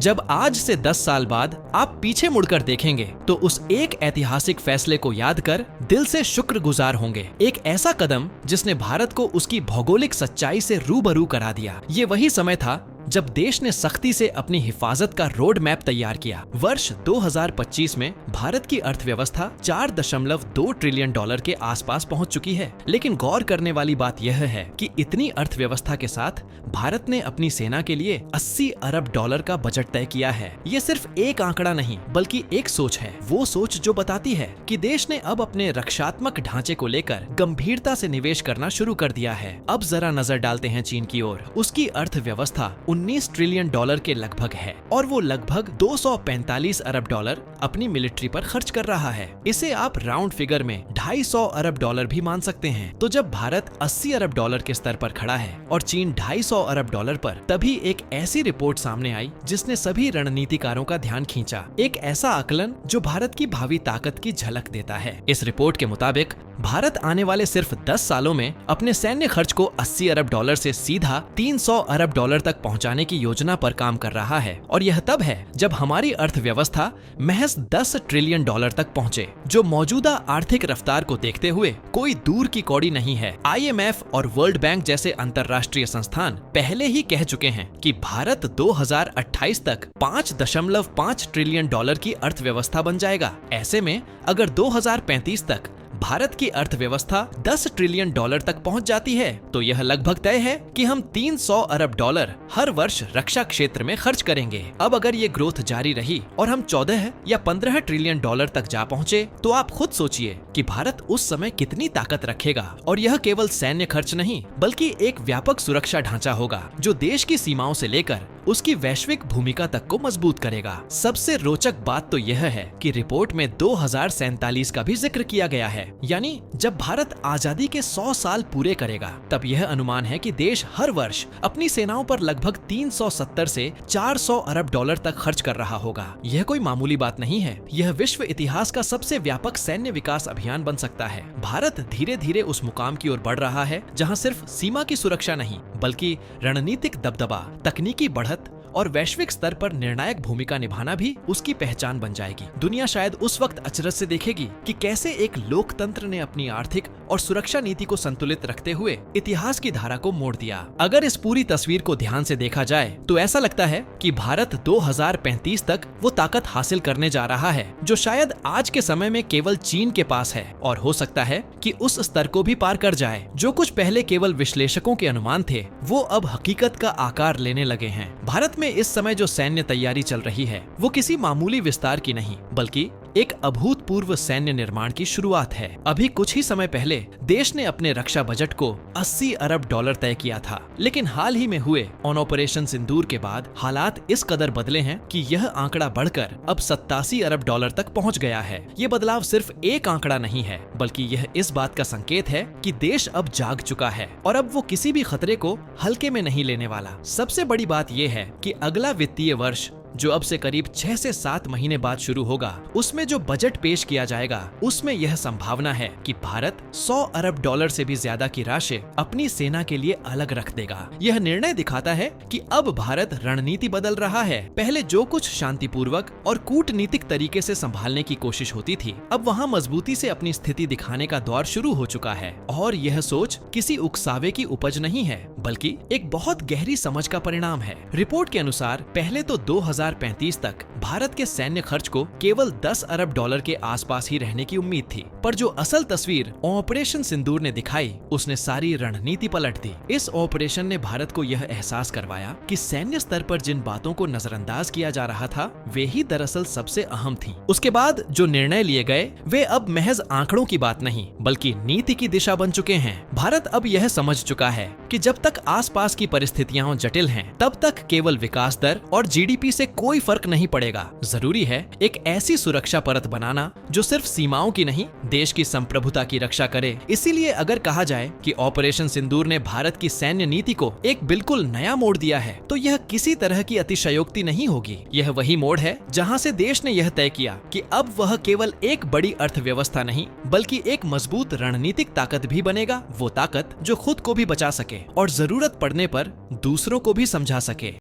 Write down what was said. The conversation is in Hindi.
जब आज से 10 साल बाद आप पीछे मुड़कर देखेंगे तो उस एक ऐतिहासिक फैसले को याद कर दिल से शुक्रगुजार होंगे। एक ऐसा कदम जिसने भारत को उसकी भौगोलिक सच्चाई से रूबरू करा दिया। ये वही समय था जब देश ने सख्ती से अपनी हिफाजत का रोड मैप तैयार किया। वर्ष 2025 में भारत की अर्थव्यवस्था 4.2 ट्रिलियन डॉलर के आसपास पहुंच चुकी है। लेकिन गौर करने वाली बात यह है कि इतनी अर्थव्यवस्था के साथ भारत ने अपनी सेना के लिए 80 अरब डॉलर का बजट तय किया है। ये सिर्फ एक आंकड़ा नहीं बल्कि एक सोच है, वो सोच जो बताती है कि देश ने अब अपने रक्षात्मक ढांचे को लेकर गंभीरता से निवेश करना शुरू कर दिया है। अब जरा नजर डालते हैं चीन की ओर। उसकी अर्थव्यवस्था 19 ट्रिलियन डॉलर के लगभग है और वो लगभग 245 अरब डॉलर अपनी मिलिट्री पर खर्च कर रहा है। इसे आप राउंड फिगर में 250 अरब डॉलर भी मान सकते हैं। तो जब भारत 80 अरब डॉलर के स्तर पर खड़ा है और चीन 250 अरब डॉलर पर, तभी एक ऐसी रिपोर्ट सामने आई जिसने सभी रणनीतिकारों का ध्यान खींचा। एक ऐसा आकलन जो भारत की भावी ताकत की झलक देता है। इस रिपोर्ट के मुताबिक भारत आने वाले सिर्फ 10 सालों में अपने सैन्य खर्च को 80 अरब डॉलर से सीधा 300 अरब डॉलर तक पहुंचाने की योजना पर काम कर रहा है। और यह तब है जब हमारी अर्थव्यवस्था महज 10 ट्रिलियन डॉलर तक पहुंचे, जो मौजूदा आर्थिक रफ्तार को देखते हुए कोई दूर की कौड़ी नहीं है। IMF और वर्ल्ड बैंक जैसे अंतर्राष्ट्रीय संस्थान पहले ही कह चुके हैं कि भारत 2028 तक 5.5 ट्रिलियन डॉलर की अर्थव्यवस्था बन जाएगा। ऐसे में अगर 2035 तक भारत की अर्थव्यवस्था 10 ट्रिलियन डॉलर तक पहुंच जाती है तो यह लगभग तय है कि हम 300 अरब डॉलर हर वर्ष रक्षा क्षेत्र में खर्च करेंगे। अब अगर ये ग्रोथ जारी रही और हम 14 या 15 ट्रिलियन डॉलर तक जा पहुंचे तो आप खुद सोचिए कि भारत उस समय कितनी ताकत रखेगा। और यह केवल सैन्य खर्च नहीं बल्कि एक व्यापक सुरक्षा ढांचा होगा जो देश की सीमाओं से लेकर उसकी वैश्विक भूमिका तक को मजबूत करेगा। सबसे रोचक बात तो यह है कि रिपोर्ट में 2047 का भी जिक्र किया गया है, यानी जब भारत आजादी के 100 साल पूरे करेगा तब यह अनुमान है कि देश हर वर्ष अपनी सेनाओं पर लगभग 370 से 400 अरब डॉलर तक खर्च कर रहा होगा। यह कोई मामूली बात नहीं है, यह विश्व इतिहास का सबसे व्यापक सैन्य विकास अभियान बन सकता है। भारत धीरे धीरे उस मुकाम की ओर बढ़ रहा है जहाँ सिर्फ सीमा की सुरक्षा नहीं बल्कि रणनीतिक दबदबा, तकनीकी बढ़त और वैश्विक स्तर पर निर्णायक भूमिका निभाना भी उसकी पहचान बन जाएगी। दुनिया शायद उस वक्त अचरज से देखेगी कि कैसे एक लोकतंत्र ने अपनी आर्थिक और सुरक्षा नीति को संतुलित रखते हुए इतिहास की धारा को मोड़ दिया। अगर इस पूरी तस्वीर को ध्यान से देखा जाए तो ऐसा लगता है कि भारत 2035 तक वो ताकत हासिल करने जा रहा है जो शायद आज के समय में केवल चीन के पास है, और हो सकता है कि उस स्तर को भी पार कर जाए। जो कुछ पहले केवल विश्लेषकों के अनुमान थे वो अब हकीकत का आकार लेने लगे हैं। भारत में इस समय जो सैन्य तैयारी चल रही है वो किसी मामूली विस्तार की नहीं बल्कि एक अभूतपूर्व सैन्य निर्माण की शुरुआत है। अभी कुछ ही समय पहले देश ने अपने रक्षा बजट को 80 अरब डॉलर तय किया था, लेकिन हाल ही में हुए ऑपरेशन सिंदूर के बाद हालात इस कदर बदले हैं कि यह आंकड़ा बढ़कर अब 87 अरब डॉलर तक पहुंच गया है। ये बदलाव सिर्फ एक आंकड़ा नहीं है बल्कि यह इस बात का संकेत है कि देश अब जाग चुका है और अब वो किसी भी खतरे को हल्के में नहीं लेने वाला। सबसे बड़ी बात यह है कि अगला वित्तीय वर्ष जो अब से करीब 6 से 7 महीने बाद शुरू होगा, उसमें जो बजट पेश किया जाएगा उसमें यह संभावना है कि भारत 100 अरब डॉलर से भी ज्यादा की राशि अपनी सेना के लिए अलग रख देगा। यह निर्णय दिखाता है कि अब भारत रणनीति बदल रहा है। पहले जो कुछ शांतिपूर्वक और कूटनीतिक तरीके से संभालने की कोशिश होती थी, अब वहाँ मजबूती से अपनी स्थिति दिखाने का दौर शुरू हो चुका है। और यह सोच किसी उकसावे की उपज नहीं है बल्कि एक बहुत गहरी समझ का परिणाम है। रिपोर्ट के अनुसार पहले तो 2035 तक भारत के सैन्य खर्च को केवल 10 अरब डॉलर के आसपास ही रहने की उम्मीद थी, पर जो असल तस्वीर ऑपरेशन सिंदूर ने दिखाई उसने सारी रणनीति पलट दी। इस ऑपरेशन ने भारत को यह एहसास करवाया कि सैन्य स्तर पर जिन बातों को नजरअंदाज किया जा रहा था वे ही दरअसल सबसे अहम थी। उसके बाद जो निर्णय लिए गए वे अब महज आंकड़ों की बात नहीं बल्कि नीति की दिशा बन चुके हैं। भारत अब यह समझ चुका है कि जब तक आसपास की परिस्थितियां जटिल हैं, तब तक केवल विकास दर और GDP से कोई फर्क नहीं पड़ेगा। जरूरी है एक ऐसी सुरक्षा परत बनाना जो सिर्फ सीमाओं की नहीं, देश की संप्रभुता की रक्षा करे। इसीलिए अगर कहा जाए कि ऑपरेशन सिंदूर ने भारत की सैन्य नीति को एक बिल्कुल नया मोड़ दिया है, तो यह किसी तरह की अतिशयोक्ति नहीं होगी। यह वही मोड़ है जहां से देश ने यह तय किया कि अब वह केवल एक बड़ी अर्थव्यवस्था नहीं बल्कि एक मजबूत रणनीतिक ताकत भी बनेगा। वो ताकत जो खुद को भी बचा सके और जरूरत पड़ने पर दूसरों को भी समझा सके।